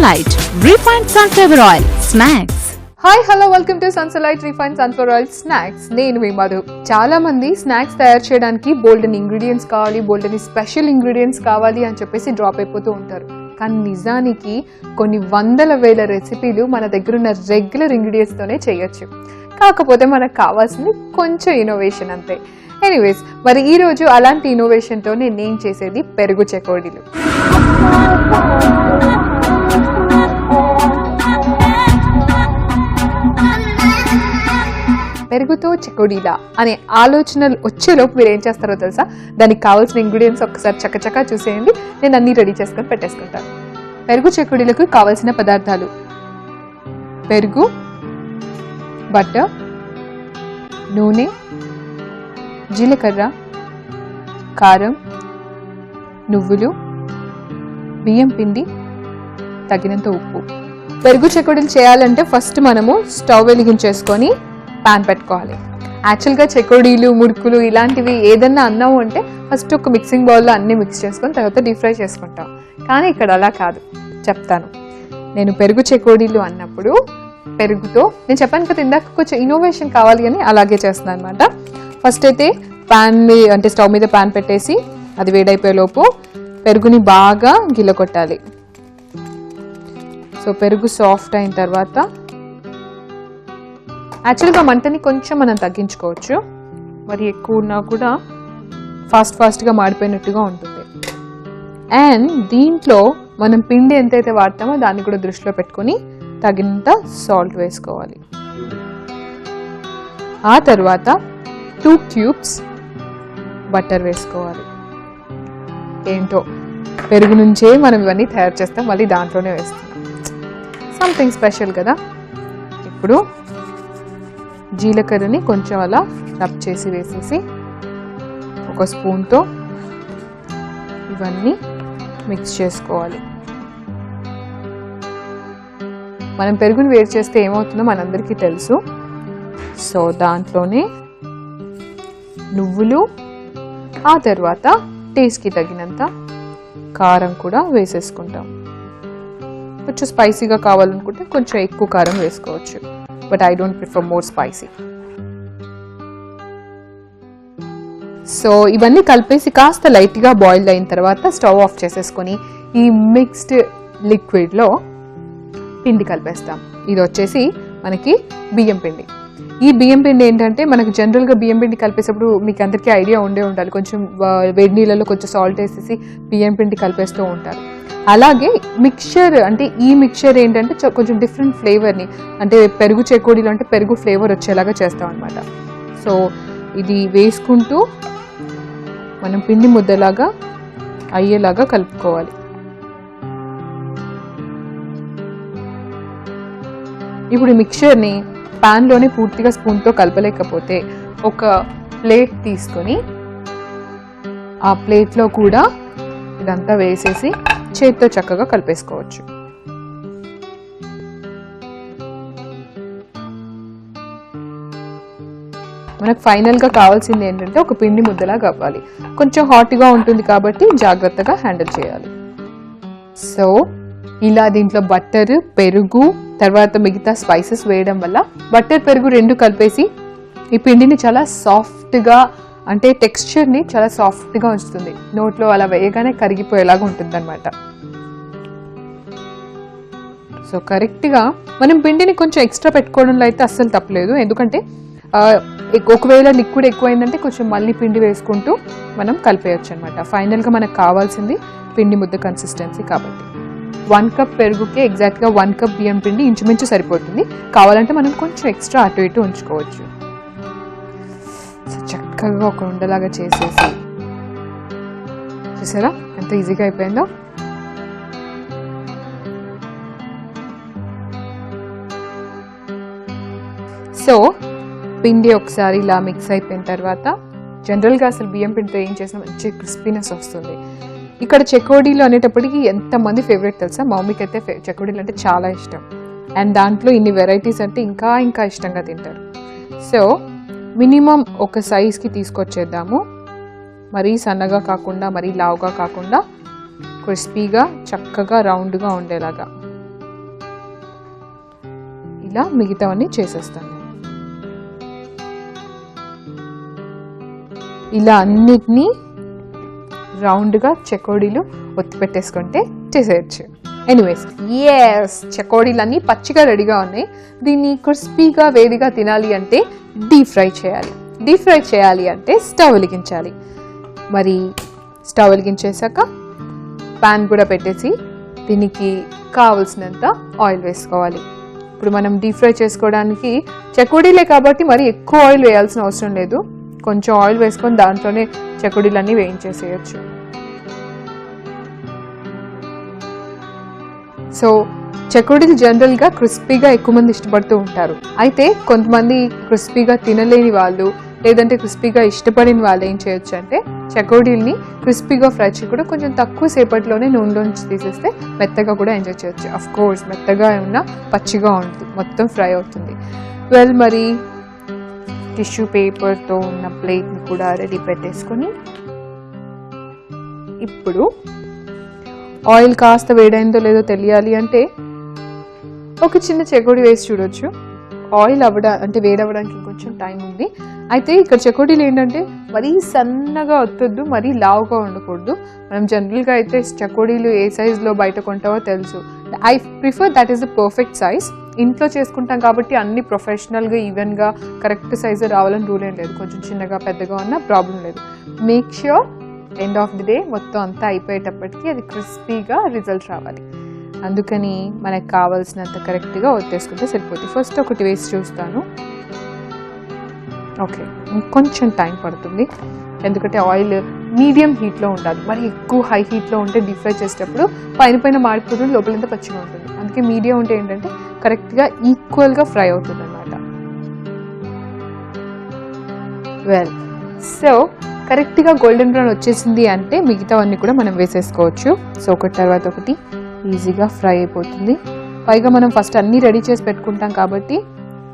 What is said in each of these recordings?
Sunsalite Refined Sunflower Oil Snacks. Hi hello welcome to సన్సలైట్ refined sunflower oil snacks. నేను మీ మధు. చాలా మంది స్నాక్స్ తయారు చేయడానికి బోల్డెన్ ఇంగ్రీడియంట్స్ కావాలి, బోల్డెన్ స్పెషల్ ఇంగ్రీడియంట్స్ కావాలి అని చెప్పేసి డ్రాప్ అయిపోతూ ఉంటారు. కానీ నిజానికి కొన్ని వందల వేల రెసిపీలు మన దగ్గర ఉన్న రెగ్యులర్ ఇంగ్రీడియంట్స్తోనే చేయొచ్చు. కాకపోతే మనకు కావాల్సింది కొంచెం ఇన్నోవేషన్ అంతే. ఎనీవేస్, మరి ఈరోజు అలాంటి ఇన్నోవేషన్తో నేను చేసేది పెరుగు చెకోడీలు. పెరుగుతో చెకోడీలా అనే ఆలోచనలు వచ్చేలోపు మీరు ఏం చేస్తారో తెలుసా? దానికి కావాల్సిన ఇంగ్రీడియంట్స్ ఒక్కసారి చక్కచక్క చూసేయండి. నేను అన్నీ రెడీ చేసుకొని పెట్టేసుకుంటాను. పెరుగు చెకోడీలకు కావాల్సిన పదార్థాలు: పెరుగు, బటర్, నూనె, జీలకర్ర, కారం, నువ్వులు, బియ్యం పిండి, తగినంత ఉప్పు. పెరుగు చెకోడీలు చేయాలంటే ఫస్ట్ మనము స్టవ్ వెలిగించేసుకొని పాన్ పెట్టుకోవాలి. యాక్చువల్గా చెకోడీలు, ముడుకులు ఇలాంటివి ఏదన్నా అన్నాము అంటే ఫస్ట్ ఒక మిక్సింగ్ బౌల్లో అన్నీ మిక్స్ చేసుకొని తర్వాత డీప్ ఫ్రై చేసుకుంటాం. కానీ ఇక్కడ అలా కాదు, చెప్తాను. నేను పెరుగు చెకోడీలు అన్నప్పుడు పెరుగుతో, నేను చెప్పాను కదా ఇందాక కొంచెం ఇన్నోవేషన్ కావాలి అని, అలాగే చేస్తున్నాను అనమాట. ఫస్ట్ అయితే అంటే స్టవ్ మీద పాన్ పెట్టేసి అది వేడైపోయేలోపు పెరుగుని బాగా గిల్లకొట్టాలి. సో పెరుగు సాఫ్ట్ అయిన తర్వాత యాక్చువల్గా మంటని కొంచెం మనం తగ్గించుకోవచ్చు. మరి ఎక్కువ ఉన్నా కూడా ఫాస్ట్గా మాడిపోయినట్టుగా ఉంటుంది. అండ్ దీంట్లో మనం పిండి ఎంతైతే వాడతామో దాన్ని కూడా దృష్టిలో పెట్టుకొని తగినంత సాల్ట్ వేసుకోవాలి. ఆ తర్వాత 2 క్యూబ్స్ బటర్ వేసుకోవాలి. ఏంటో పెరుగు నుంచే మనం ఇవన్నీ తయారు చేస్తాం, మళ్ళీ దాంట్లోనే వేస్తున్నాం. సంథింగ్ స్పెషల్ కదా. ఇప్పుడు జీలకర్రని కొంచెం అలా రబ్ చేసి వేసేసి ఒక స్పూన్తో ఇవన్నీ మిక్స్ చేసుకోవాలి. మనం పెరుగుని వేడి చేస్తే ఏమవుతుందో మనందరికీ తెలుసు. సో దాంట్లోనే నువ్వులు, ఆ తర్వాత టేస్ట్కి తగినంత కారం కూడా వేసేసుకుంటాం. కొంచెం స్పైసీగా కావాలనుకుంటే కొంచెం ఎక్కువ కారం వేసుకోవచ్చు. But I don't prefer more spicy. So ఇవన్నీ కలిపేసి కాస్త లైట్గా బాయిల్ అయిన తర్వాత స్టవ్ ఆఫ్ చేసేసుకొని ఈ మిక్స్డ్ లిక్విడ్లో పిండి కలిపేస్తాం. ఇది వచ్చేసి మనకి బియ్యం పిండి. ఈ బియ్యం పిండి ఏంటంటే మనకు జనరల్గా బియ్యం పిండి కలిపేటప్పుడు మీకు అందరికీ ఐడియా ఉండాలి, కొంచెం వేడి నీళ్ళలో కొంచెం సాల్ట్ వేసేసి బియ్యం పిండి కలిపేస్తూ ఉంటారు. అలాగే మిక్చర్ అంటే ఈ మిక్చర్ ఏంటంటే కొంచెం డిఫరెంట్ ఫ్లేవర్ని, అంటే పెరుగు చెకోడీలు అంటే పెరుగు ఫ్లేవర్ వచ్చేలాగా చేస్తాం అనమాట. సో ఇది వేసుకుంటూ మనం పిండి ముద్దలాగా అయ్యేలాగా కలుపుకోవాలి. ఇప్పుడు మిక్చర్ని ప్యాన్లోనే పూర్తిగా స్పూన్తో కలపలేకపోతే ఒక ప్లేట్ తీసుకొని ఆ ప్లేట్లో కూడా ఇదంతా వేసేసి చేతితో చక్కగా కలిపేసుకోవచ్చు. మనకు ఫైనల్గా కావాల్సింది ఏంటంటే ఒక పిండి ముద్దలా కావాలి. కొంచెం హాట్గా ఉంటుంది కాబట్టి జాగ్రత్తగా హ్యాండిల్ చేయాలి. సో ఇలా దీంట్లో బటర్, పెరుగు, తర్వాత మిగతా స్పైసెస్ వేయడం వల్ల బటర్, పెరుగు రెండు కలిపేసి ఈ పిండిని చాలా సాఫ్ట్గా, అంటే టెక్స్చర్ని చాలా సాఫ్ట్గా ఉంచుతుంది. నోట్లో అలా వేయగానే కరిగిపోయేలాగా ఉంటుంది అనమాట. సో కరెక్ట్గా మనం పిండిని కొంచెం ఎక్స్ట్రా పెట్టుకోవడంలో అయితే అస్సలు తప్పలేదు. ఎందుకంటే ఒకవేళ లిక్విడ్ ఎక్కువైందంటే కొంచెం మళ్ళీ పిండి వేసుకుంటూ మనం కలిపేయచ్చు అనమాట. ఫైనల్గా మనకు కావాల్సింది పిండి ముద్ద కన్సిస్టెన్సీ కాబట్టి 1 కప్ పెరుగుకే ఎగ్జాక్ట్గా 1 కప్ బియ్యం పిండి ఇంచుమించు సరిపోతుంది. కావాలంటే మనం కొంచెం ఎక్స్ట్రా అటు ఇటు ఉంచుకోవచ్చు. సో చక్కగా ఒక ఉండలాగా చేసేసి, చూసారా ఎంత ఈజీగా అయిపోయిందో. సో పిండి ఒకసారి ఇలా మిక్స్ అయిపోయిన తర్వాత, జనరల్గా అసలు బియ్యం పిండితో ఏం చేసినా మంచి క్రిస్పీనెస్ వస్తుంది. ఇక్కడ చెకోడీలు అనేటప్పటికి ఎంతమంది ఫేవరెట్ తెలుసా? మా మమ్మీకి అయితే చెకోడీలు అంటే చాలా ఇష్టం. అండ్ దాంట్లో ఇన్ని వెరైటీస్ అంటే ఇంకా ఇంకా ఇష్టంగా తింటారు. సో మినిమం ఒక సైజ్కి తీసుకొచ్చేద్దాము. మరీ సన్నగా కాకుండా మరీ లావుగా కాకుండా క్రిస్పీగా చక్కగా రౌండ్గా ఉండేలాగా. ఇలా మిగతావన్నీ చేసేస్తాను. ఇలా అన్నిటినీ రౌండ్గా చెకోడీలు ఒత్తి పెట్టేసుకుంటే చేసేయచ్చు. ఎనీవేస్, చెకోడీలు అన్నీ పచ్చిగా రెడీగా ఉన్నాయి. దీన్ని క్రిస్పీగా వేడిగా తినాలి అంటే డీప్ ఫ్రై చేయాలి. డీప్ ఫ్రై చేయాలి అంటే స్టవ్ వెలిగించాలి. మరి స్టవ్ వెలిగించేసాక ప్యాన్ కూడా పెట్టేసి దీనికి కావలసినంత ఆయిల్ వేసుకోవాలి. ఇప్పుడు మనం డీప్ ఫ్రై చేసుకోవడానికి చెకోడీలే కాబట్టి మరి ఎక్కువ ఆయిల్ వేయాల్సిన అవసరం లేదు. కొంచెం ఆయిల్ వేసుకొని దాంట్లోనే చెకోడీలన్నీ వేయించేసేయచ్చు. సో చెకోడీలు జనరల్గా క్రిస్పీగా ఎక్కువ మంది ఇష్టపడుతూ ఉంటారు. అయితే కొంతమంది క్రిస్పీగా తినలేని వాళ్ళు లేదంటే క్రిస్పీగా ఇష్టపడిన వాళ్ళు ఏం చేయొచ్చు అంటే చెకోడీల్ని క్రిస్పీగా ఫ్రై చేయకుండా కొంచెం తక్కువ సేపట్లోనే నూనెలోంచి తీసేస్తే మెత్తగా కూడా ఎంజాయ్ చేయొచ్చు. అఫ్ కోర్స్ మెత్తగా ఉన్న పచ్చిగా ఉంటుంది, మొత్తం ఫ్రై అవుతుంది. వెల్, మరి టిష్యూ పేపర్తో ఉన్న ప్లేట్ని కూడా రెడీ పెట్టేసుకొని ఇప్పుడు ఆయిల్ కాస్త వేడైందో లేదో తెలియాలి అంటే ఒక చిన్న చెకోడీ వేసి చూడొచ్చు. ఆయిల్ అంటే వేడవడానికి కొంచెం టైం ఉంది. అయితే ఇక్కడ చెకోడీలు ఏంటంటే మరీ సన్నగా వత్తొద్దు, మరీ లావుగా ఉండకూడదు. మనం జనరల్గా అయితే చెకోడీలు ఏ సైజులో బయట కొంటావో తెలుసు. I prefer that is the perfect size. ఇంట్లో చేసుకుంటాం కాబట్టి అన్ని ప్రొఫెషనల్గా ఈవెన్గా కరెక్ట్ సైజు రావాలని రూల్ ఏం లేదు. కొంచెం చిన్నగా పెద్దగా ఉన్నా ప్రాబ్లం లేదు. Make sure end of the day మొత్తం అంతా అయిపోయేటప్పటికి అది క్రిస్పీగా రిజల్ట్ రావాలి. అందుకని మనకు కావాల్సినంత కరెక్ట్గా ఒత్తేసుకుంటే సరిపోతుంది. ఫస్ట్ ఒకటి వేసి చూస్తాను. ఓకే, ఇంకొంచెం టైం పడుతుంది ఎందుకంటే ఆయిల్ మీడియం హీట్లో ఉండాలి. మరి ఎక్కువ హై హీట్లో ఉంటే డీప్ ఫ్రై చేసేటప్పుడు పైన మాడిపోతుంది, లోపలంతా పచ్చిగా ఉంటుంది. అందుకే మీడియం ఉంటే ఏంటంటే కరెక్ట్గా ఈక్వల్గా ఫ్రై అవుతుంది అన్నమాట. వెల్, సో కరెక్ట్గా గోల్డెన్ బ్రౌన్ వచ్చేసింది అంటే మిగతావన్నీ కూడా మనం వేసేసుకోవచ్చు. సో ఒకటి తర్వాత ఒకటి ఈజీగా ఫ్రై అయిపోతుంది. పైగా మనం ఫస్ట్ అన్నీ రెడీ చేసి పెట్టుకుంటాం కాబట్టి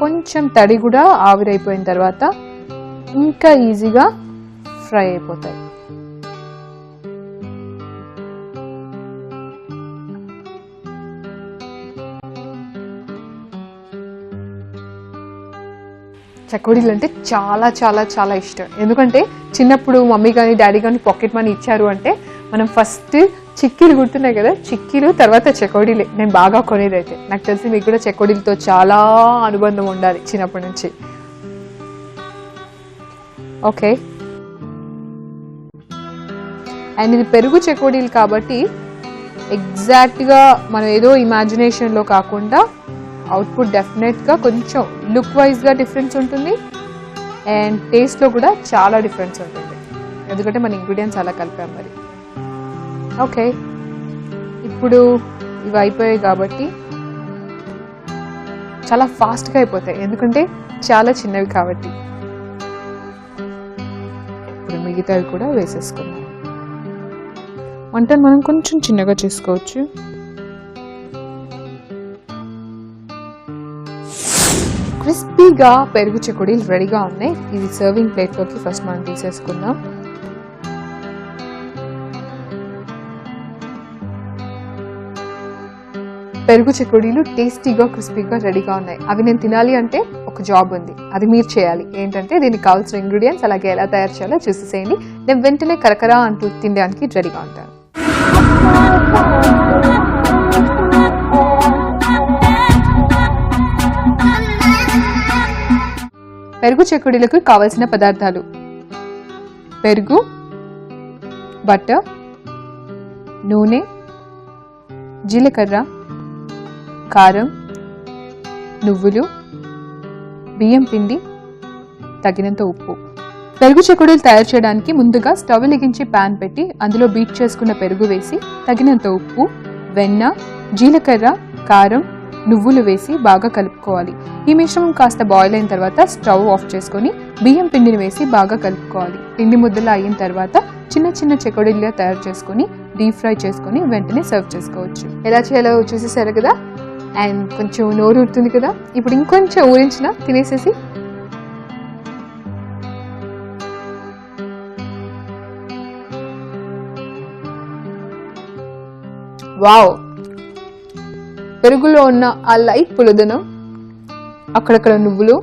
కొంచెం తడి కూడా ఆవిరైపోయిన తర్వాత ఇంకా ఈజీగా ఫ్రై అయిపోతాయి. చెకోడీలు అంటే చాలా చాలా చాలా ఇష్టం. ఎందుకంటే చిన్నప్పుడు మమ్మీ కానీ డాడీ కానీ పాకెట్ మనీ ఇచ్చారు అంటే మనం ఫస్ట్ చిక్కీలు గుర్తున్నాయి కదా, చిక్కీలు తర్వాత చెకోడీలే నేను బాగా కొనేదైతే. నాకు తెలిసి మీకు కూడా చెకోడీలతో చాలా అనుబంధం ఉండాలి చిన్నప్పటి నుంచి. ఓకే, అండ్ ఇది పెరుగు చెకోడీలు కాబట్టి ఎగ్జాక్ట్గా మనం ఏదో ఇమాజినేషన్లో కాకుండా అవుట్పుట్ డెఫినెట్గా కొంచెం లుక్ వైజ్గా డిఫరెన్స్ ఉంటుంది అండ్ టేస్ట్లో కూడా చాలా డిఫరెన్స్ ఉంటుంది. ఎందుకంటే మన ఇంగ్రీడియంట్స్ అలా కలిపాం మరి. ఓకే, ఇప్పుడు ఇవి అయిపోయాయి కాబట్టి చాలా ఫాస్ట్గా అయిపోతాయి ఎందుకంటే చాలా చిన్నవి కాబట్టి. ఇప్పుడు మిగతావి కూడా వేసేసుకున్నాం. వంటను మనం కొంచెం చిన్నగా చేసుకోవచ్చు. క్రిస్పీగా పెరుగు చెకోడీలు రెడీగా ఉన్నాయి. ఇది సర్వింగ్ ప్లేట్లోకి ఫస్ట్ మనం తీసేసుకుందాం. పెరుగు చెకోడీలు టేస్టీగా క్రిస్పీగా రెడీగా ఉన్నాయి. అవి నేను తినాలి అంటే ఒక జాబ్ ఉంది, అది మీరు చేయాలి. ఏంటంటే దీనికి కావాల్సిన ఇంగ్రీడియంట్స్ అలాగే ఎలా తయారు చేయాలో చూసేసేయండి. నేను వెంటనే కరకరా అంటూ తినడానికి రెడీగా ఉంటాను. పెరుగు చెకోడీలకు కావలసిన పదార్థాలు: పెరుగు, బటర్, నూనె, జీలకర్ర, కారం, నువ్వులు, బియ్యం పిండి, తగినంత ఉప్పు. పెరుగు చెకోడీలు తయారు చేయడానికి ముందుగా స్టవ్ వెలిగించి ప్యాన్ పెట్టి అందులో బీట్ చేసుకున్న పెరుగు వేసి తగినంత ఉప్పు, వెన్న, జీలకర్ర, కారం, నువ్వులు వేసి బాగా కలుపుకోవాలి. ఈ మిశ్రమం కాస్త బాయిల్ అయిన తర్వాత స్టవ్ ఆఫ్ చేసుకొని బియ్యం పిండిని వేసి బాగా కలుపుకోవాలి. పిండి ముద్దలా అయిన తర్వాత చిన్న చిన్న చెకోడీలుగా తయారు చేసుకొని డీప్ ఫ్రై చేసుకొని వెంటనే సర్వ్ చేసుకోవచ్చు. ఎలా చేయాలో చూసేసారు కదా, అండ్ కొంచెం నోరు ఊరుతుంది కదా. ఇప్పుడు ఇంకొంచెం ఊరించిన తినేసేసి వావ్, పెరుగులో ఉన్న ఆ లైట్ పులుదనం అక్కడక్కడ నువ్వులు,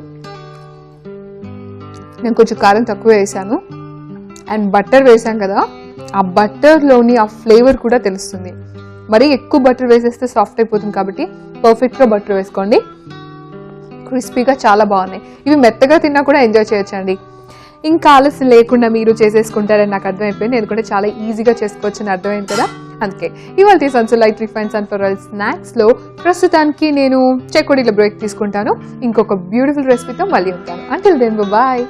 నేను కొంచెం కారం తక్కువ వేసాను, అండ్ బటర్ వేసాం కదా, ఆ బటర్లోని ఆ ఫ్లేవర్ కూడా తెలుస్తుంది. మరీ ఎక్కువ బటర్ వేసేస్తే సాఫ్ట్ అయిపోతుంది కాబట్టి పర్ఫెక్ట్గా బటర్ వేసుకోండి. క్రిస్పీగా చాలా బాగున్నాయి. ఇవి మెత్తగా తిన్నా కూడా ఎంజాయ్ చేయొచ్చండి. ఇంకా ఆలస్యం లేకుండా మీరు చేసేసుకుంటారని నాకు అర్థమైపోయింది. నేను కూడా చాలా ఈజీగా చేసుకోవచ్చు అని అర్థమైంది కదా. అందుకే ఇవాళ సన్సోలైట్ రిఫైన్డ్ సన్ఫ్లవర్ ఆయిల్ స్నాక్స్లో ప్రస్తుతానికి నేను చెకోడీల బ్రేక్ తీసుకుంటాను. ఇంకొక బ్యూటిఫుల్ రెసిపీతో మళ్ళీ ఉంటాను. Until then bye.